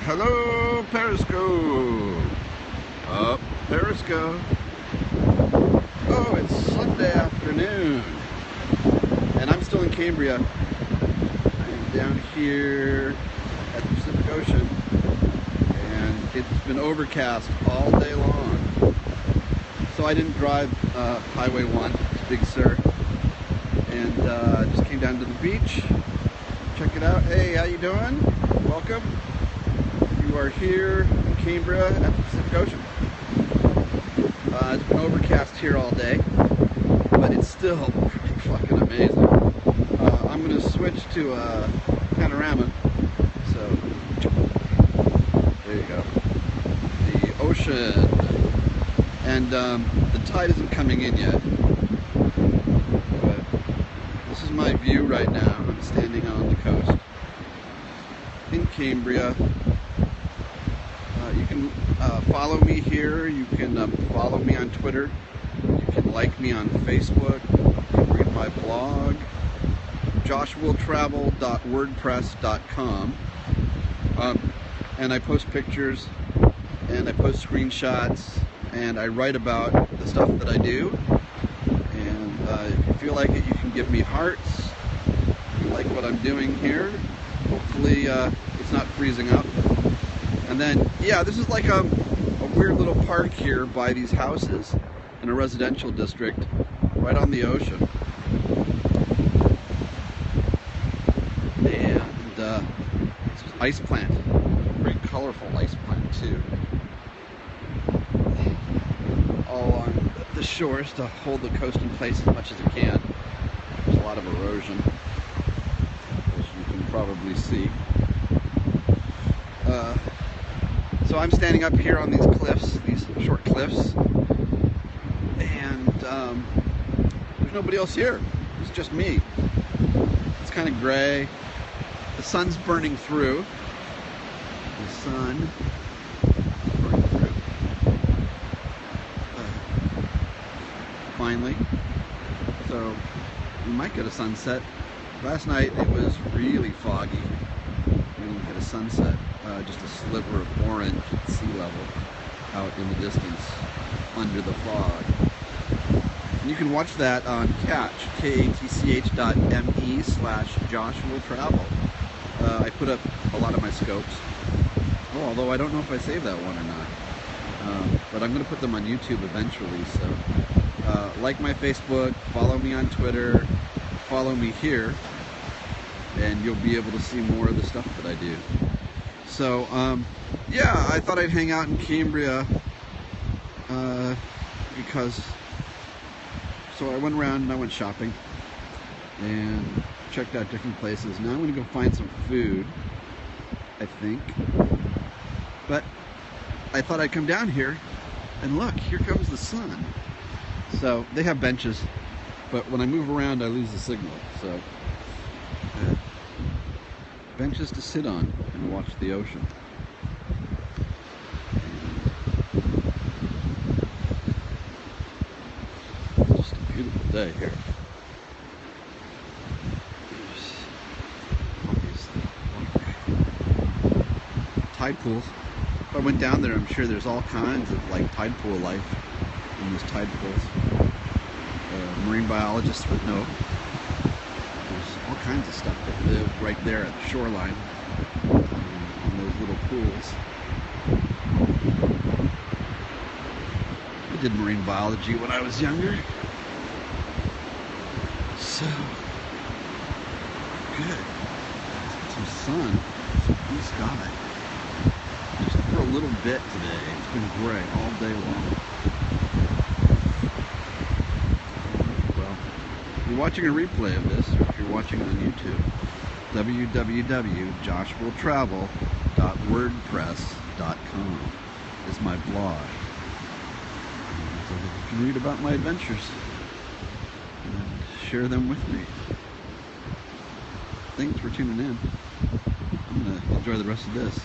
Hello, Periscope. Up, Periscope. Oh, it's Sunday afternoon, and I'm still in Cambria. I'm down here at the Pacific Ocean, and it's been overcast all day long. So I didn't drive Highway 1, Big Sur, and just came down to the beach. Check it out. Hey, how you doing? Welcome. You are here in Cambria at the Pacific Ocean. It's been overcast here all day, but it's still pretty fucking amazing. I'm going to switch to panorama. So, there you go. The ocean. And the tide isn't coming in yet. But this is my view right now. I'm standing on the coast in Cambria. You can follow me here. You can follow me on Twitter. You can like me on Facebook. You can read my blog, JoshWillTravel.wordpress.com. And I post pictures, and I post screenshots, and I write about the stuff that I do. And if you feel like it, you can give me hearts. If you like what I'm doing here, hopefully it's not freezing up. And then, yeah, this is like a weird little park here by these houses in a residential district right on the ocean. And it's an ice plant, very colorful ice plant too. All on the shores to hold the coast in place as much as it can. There's a lot of erosion, as you can probably see. So I'm standing up here on these cliffs, these short cliffs, and there's nobody else here. It's just me. It's kind of gray. The sun's burning through. The sun is burning through. Finally. So we might get a sunset. Last night it was really foggy. We didn't get a sunset. Just a sliver of orange at sea level out in the distance under the fog. And you can watch that on Catch, katch.me/JoshWillTravel. I put up a lot of my scopes. Oh, although I don't know if I saved that one or not. But I'm going to put them on YouTube eventually. So like my Facebook, follow me on Twitter, follow me here, and you'll be able to see more of the stuff that I do. So, yeah, I thought I'd hang out in Cambria because, so I went around and I went shopping and checked out different places. Now I'm going to go find some food, I think. But I thought I'd come down here and look, here comes the sun. So they have benches, but when I move around I lose the signal. So benches to sit on and watch the ocean. It's just a beautiful day here. There's obviously tide pools. If I went down there, I'm sure there's all kinds of like tide pool life in these tide pools. Marine biologists would know. All kinds of stuff that live right there at the shoreline on those little pools. I did marine biology when I was younger. So good. Some sun, some blue sky. Just for a little bit today. It's been gray all day long. You're watching a replay of this, or if you're watching on YouTube, www.joshwilltravel.wordpress.com is my blog. So you can read about my adventures and share them with me. Thanks for tuning in. I'm going to enjoy the rest of this.